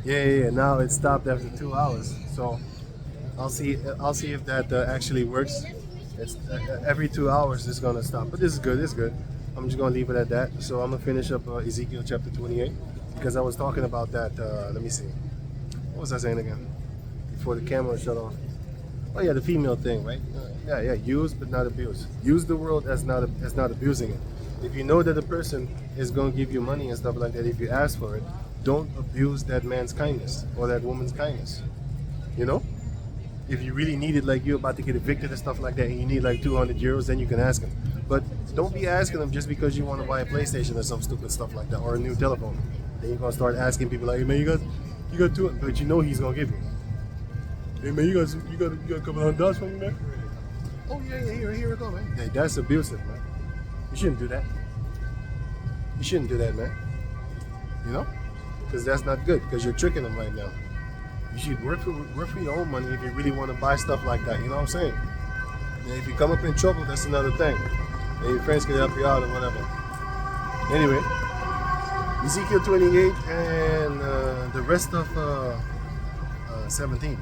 Yeah. Now it stopped after 2 hours. So I'll see if that actually works. It's every 2 hours it's gonna stop. But this is good. It's good. I'm just gonna leave it at that. So I'm gonna finish up Ezekiel chapter 28 because I was talking about that. Let me see. What was I saying again? Before the camera shut off. Oh yeah, the female thing, right? Yeah. Use but not abuse. Use the word as not abusing it. If you know that the person is going to give you money and stuff like that, if you ask for it, don't abuse that man's kindness or that woman's kindness. You know, if you really need it, like you're about to get evicted and stuff like that, and you need like 200 euros, then you can ask them. But don't be asking them just because you want to buy a PlayStation or some stupid stuff like that, or a new telephone. Then you're gonna start asking people like, hey, man, you got two, but you know he's gonna give you. Hey man, you got a couple $100 for me, man? Oh yeah, here we go, man. Hey, that's abusive, man. You shouldn't do that. You shouldn't do that, man. You know? Because that's not good, because you're tricking them right now. You should work for your own money if you really want to buy stuff like that, you know what I'm saying? And if you come up in trouble, that's another thing. And your friends can help you out or whatever. Anyway, Ezekiel 28 and the rest of 17.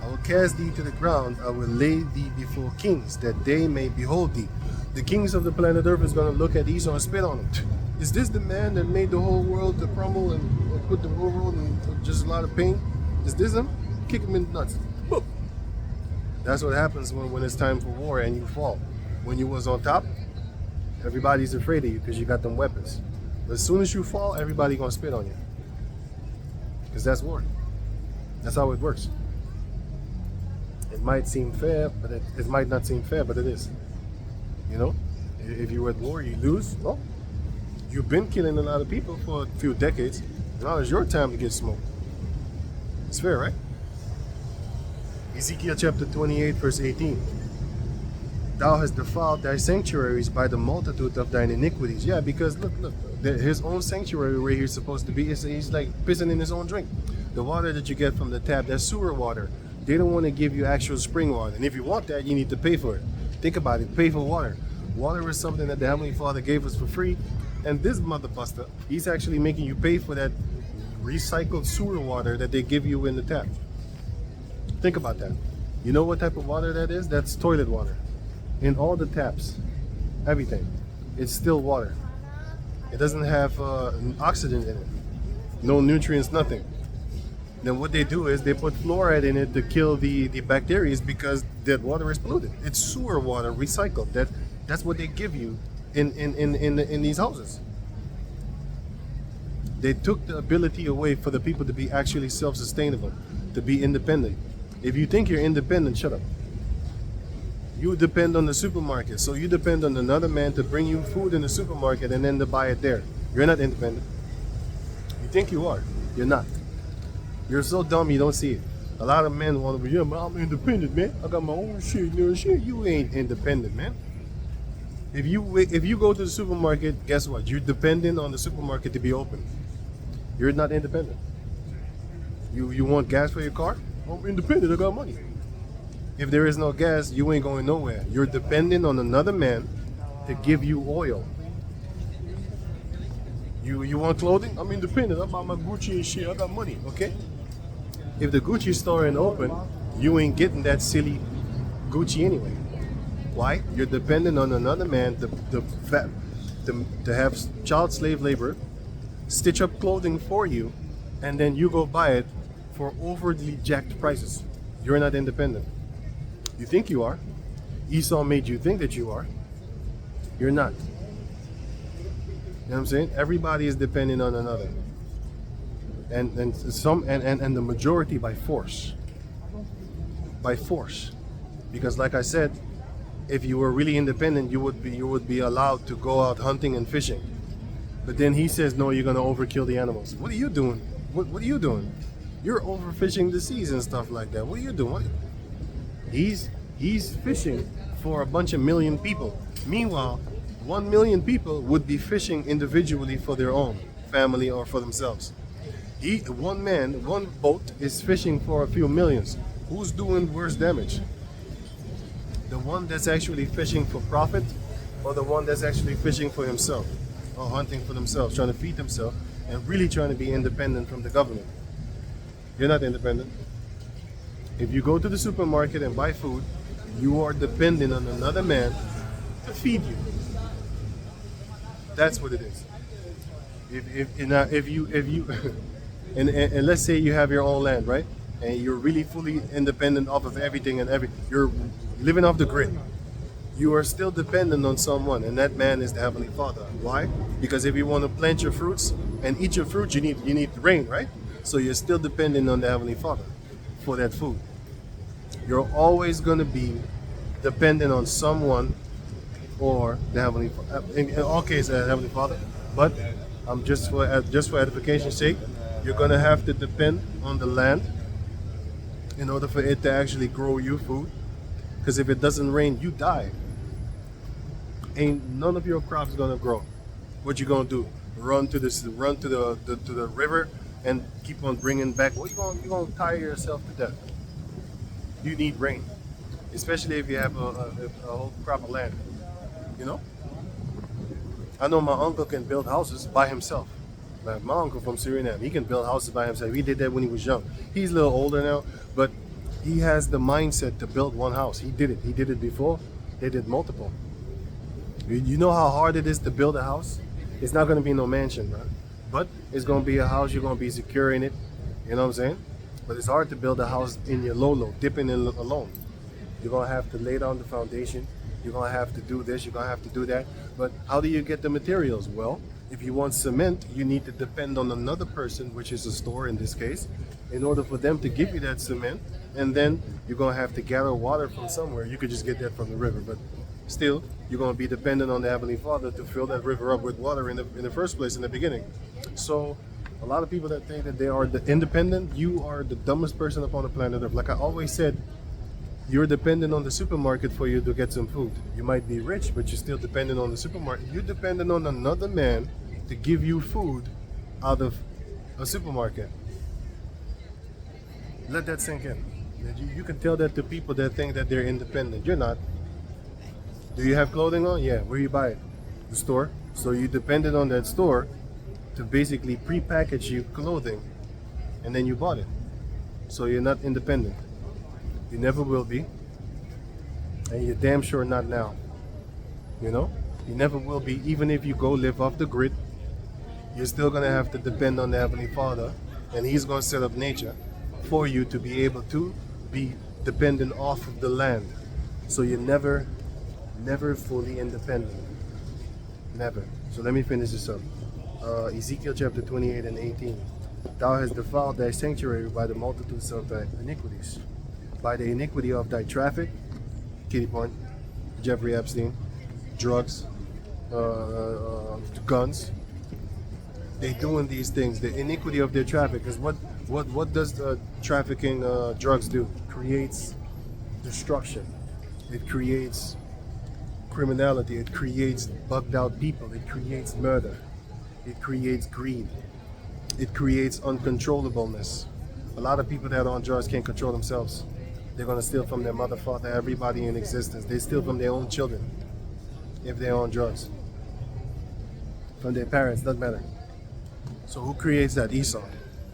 I will cast thee to the ground, I will lay thee before kings, that they may behold thee. The kings of the planet Earth is going to look at Esau and spit on him. Is this the man that made the whole world to crumble and put the whole world in just a lot of pain? Is this him? Kick him in the nuts. Boop. That's what happens when it's time for war and you fall. When you was on top, everybody's afraid of you because you got them weapons. But as soon as you fall, everybody going to spit on you. Because that's war. That's how it works. It might seem fair, but it might not seem fair, but it is. You know, if you're at war, you lose. Well, you've been killing a lot of people for a few decades. Now it's your time to get smoked. It's fair, right? Ezekiel chapter 28, verse 18. Thou hast defiled thy sanctuaries by the multitude of thine iniquities. Yeah, because look, his own sanctuary where he's supposed to be, he's like pissing in his own drink. The water that you get from the tap, that's sewer water. They don't want to give you actual spring water. And if you want that, you need to pay for it. Think about it, pay for water. Water is something that the Heavenly Father gave us for free. And this mother buster, he's actually making you pay for that recycled sewer water that they give you in the tap. Think about that. You know what type of water that is? That's toilet water. In all the taps, everything, it's still water. It doesn't have oxygen in it. No nutrients, nothing. Then what they do is they put fluoride in it to kill the bacteria because that water is polluted. It's sewer water, recycled. That's what they give you in these houses. They took the ability away for the people to be actually self-sustainable, to be independent. If you think you're independent, shut up. You depend on the supermarket, so you depend on another man to bring you food in the supermarket and then to buy it there. You're not independent. You think you are. You're not. You're so dumb you don't see it. A lot of men want to be, yeah, man, I'm independent, man. I got my own shit, shit. You ain't independent, man. If you go to the supermarket, guess what? You're dependent on the supermarket to be open. You're not independent. You want gas for your car? I'm independent, I got money. If there is no gas, you ain't going nowhere. You're dependent on another man to give you oil. You want clothing? I'm independent. I buy my Gucci and shit. I got money, okay? If the Gucci store ain't open, you ain't getting that silly Gucci anyway. Why? You're dependent on another man to have child slave labor, stitch up clothing for you, and then you go buy it for overly jacked prices. You're not independent. You think you are. Esau made you think that you are. You're not. You know what I'm saying? Everybody is dependent on another. And the majority by force. By force. Because like I said, if you were really independent, you would be allowed to go out hunting and fishing. But then he says, no, you're gonna overkill the animals. What are you doing? What are you doing? You're overfishing the seas and stuff like that. What are you doing? He's fishing for a bunch of million people. Meanwhile, 1 million people would be fishing individually for their own family or for themselves. One man, one boat is fishing for a few millions. Who's doing worse damage? The one that's actually fishing for profit, or the one that's actually fishing for himself, or hunting for themselves, trying to feed themselves, and really trying to be independent from the government? You're not independent. If you go to the supermarket and buy food, you are dependent on another man to feed you. That's what it is. If you and let's say you have your own land, right? And you're really fully independent off of everything and you're living off the grid. You are still dependent on someone, and that man is the Heavenly Father. Why? Because if you want to plant your fruits and eat your fruit, you need rain, right? So you're still dependent on the Heavenly Father for that food. You're always going to be dependent on someone or the Heavenly Father. In all cases, the Heavenly Father. But just for edification's sake, you're going to have to depend on the land in order for it to actually grow you food. Because if it doesn't rain, you die. Ain't none of your crops gonna grow. What you gonna do? Run to the river and keep on bringing back? Well, you gonna tire yourself to death. You need rain, especially if you have a whole crop of land. You know. I know my uncle can build houses by himself. Like my uncle from Suriname, he can build houses by himself. He did that when he was young. He's a little older now, but he has the mindset to build one house. He did it. He did it before. They did multiple. You know how hard it is to build a house? It's not going to be no mansion, bro. But it's going to be a house. You're going to be secure in it. You know what I'm saying? But it's hard to build a house in your low, dipping in alone. You're going to have to lay down the foundation. You're going to have to do this. You're going to have to do that. But how do you get the materials? Well, if you want cement, you need to depend on another person, which is a store in this case, in order for them to give you that cement. And then you're going to have to gather water from somewhere. You could just get that from the river. But still, you're going to be dependent on the Heavenly Father to fill that river up with water in the first place, in the beginning. So a lot of people that think that they are independent, you are the dumbest person upon the planet Earth. Like I always said, you're dependent on the supermarket for you to get some food. You might be rich, but you're still dependent on the supermarket. You're dependent on another man to give you food out of a supermarket. Let that sink in. You can tell that to people that think that they're independent. You're not. Do you have clothing on? Yeah. Where you buy it? The store. So you depended on that store to basically pre-package you clothing, and then you bought it. So you're not independent. You never will be, and you're damn sure not now. You know, you never will be. Even if you go live off the grid, you're still gonna have to depend on the Heavenly Father, and He's gonna set up nature for you to be able to be dependent off of the land. So you're never fully independent. Never. So let me finish this up. Ezekiel chapter 28 and 18. Thou hast defiled thy sanctuary by the multitudes of thy iniquities. By the iniquity of thy traffic, Kitty Point, Jeffrey Epstein, drugs, guns. They doing these things. The iniquity of their traffic is what does trafficking drugs do? Creates destruction. It creates criminality. It creates bugged out people. It creates murder. It creates greed. It creates uncontrollableness. A lot of people that are on drugs can't control themselves. They're going to steal from their mother, father, everybody in existence. They steal from their own children if they're on drugs. From their parents, doesn't matter. So who creates that? Esau.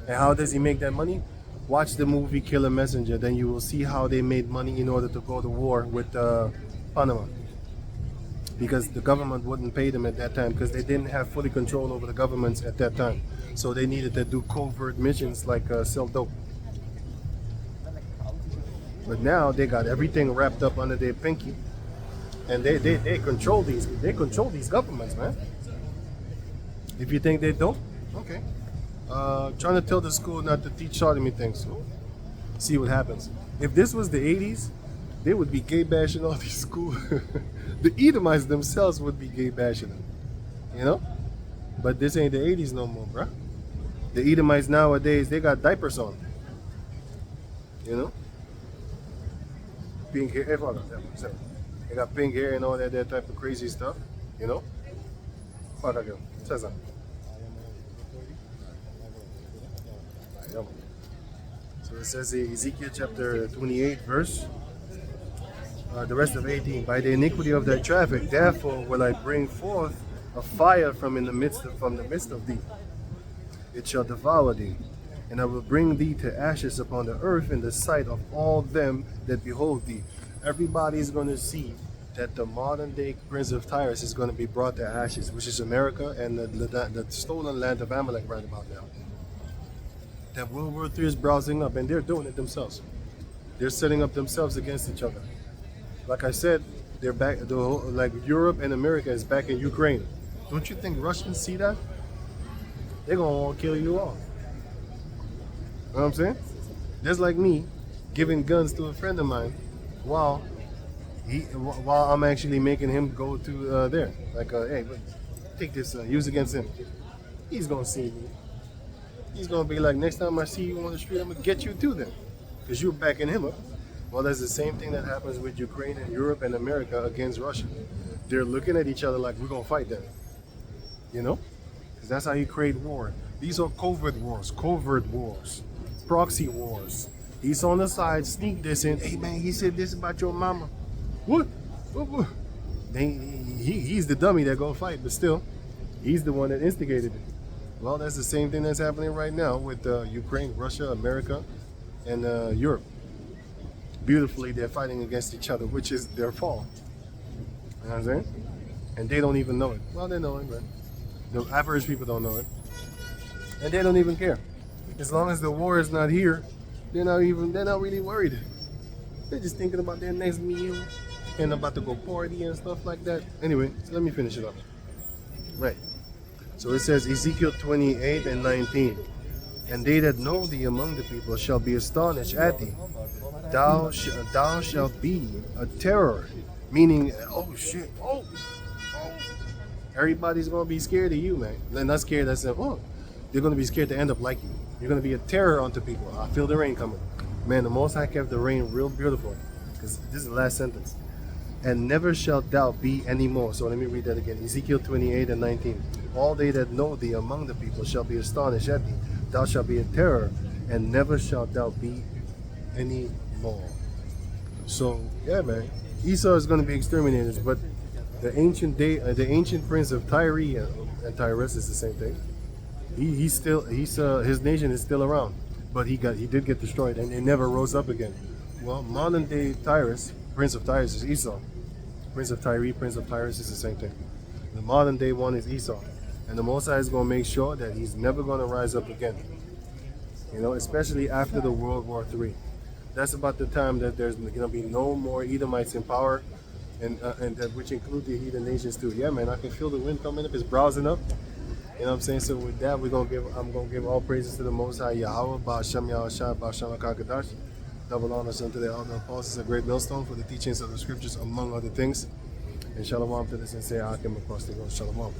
And how does he make that money? Watch the movie Killer Messenger, then you will see how they made money in order to go to war with Panama. Because the government wouldn't pay them at that time because they didn't have fully control over the governments at that time. So they needed to do covert missions like sell dope. But now they got everything wrapped up under their pinky, and they control these governments, man. If you think they don't, okay. Trying to tell the school not to teach sodomy things. So see what happens. If this was the 80s, they would be gay bashing all these schools. The Edomites themselves would be gay bashing them, you know. But this ain't the 80s no more, bruh. The Edomites nowadays, they got diapers on, you know. Pink hair, they got pink hair and all that type of crazy stuff, you know. So it says in Ezekiel chapter 28 verse, the rest of 18. By the iniquity of thy traffic, therefore will I bring forth a fire from the midst of thee. It shall devour thee, and I will bring thee to ashes upon the earth in the sight of all them that behold thee. Everybody's going to see that the modern day Prince of Tyrus is going to be brought to ashes, which is America and the stolen land of Amalek right about now. That World War III is browsing up, and they're doing it themselves. They're setting up themselves against each other. Like I said, they're back. Like Europe and America is back in Ukraine. Don't you think Russians see that? They're gonna all kill you all. You know what I'm saying? Just like me giving guns to a friend of mine while I'm actually making him go to there. Like, hey, take this, use against him. He's gonna see me. He's gonna be like, next time I see you on the street, I'm gonna get you too then, because you're backing him up. Well, that's the same thing that happens with Ukraine and Europe and America against Russia. They're looking at each other like, we're gonna fight them. You know? Because that's how you create war. These are covert wars, proxy wars. He's on the side, sneak this in. Hey man, he said this about your mama. What? He's the dummy that gonna fight, but still, he's the one that instigated it. Well, that's the same thing that's happening right now with Ukraine, Russia, America, and Europe. Beautifully, they're fighting against each other, which is their fault. You know what I'm saying? And they don't even know it. Well, they know it, but the average people don't know it. And they don't even care. As long as the war is not here, they're not really worried. They're just thinking about their next meal and about to go party and stuff like that. Anyway, so let me finish it up. Right. So it says Ezekiel 28 and 19. And they that know thee among the people shall be astonished at thee. Thou shalt be a terror. Meaning, oh shit, oh. Everybody's going to be scared of you, man. They're not scared, that's it. Oh, they're going to be scared to end up like you. You're going to be a terror unto people. I feel the rain coming. Man, the Most High kept the rain real beautiful. Because this is the last sentence. And never shalt thou be anymore. So let me read that again. Ezekiel 28 and 19. All they that know thee among the people shall be astonished at thee. Thou shalt be a terror, and never shalt thou be any more. So yeah, man, Esau is going to be exterminated, but the ancient prince of Tyre and Tyrus is the same thing. His nation is still around, but he did get destroyed, and they never rose up again. Well, modern day Tyrus, prince of Tyrus, is Esau. Prince of Tyre, prince of Tyrus is the same thing. The modern day one is Esau, and the Most High is going to make sure that he's never going to rise up again. You know, especially after the World War III. That's about the time that there's going to be no more Edomites in power, and that which include the heathen nations too. Yeah, man, I can feel the wind coming up. It's browsing up. You know what I'm saying? So with that, I'm gonna give all praises to the Most High Yahweh, Ba'ashem Yahushua, Ba'ashem HaKadosh. Double honors unto the elder apostles, a great millstone for the teachings of the scriptures, among other things. And shalom to the sincere Hakim across the world. Shalom.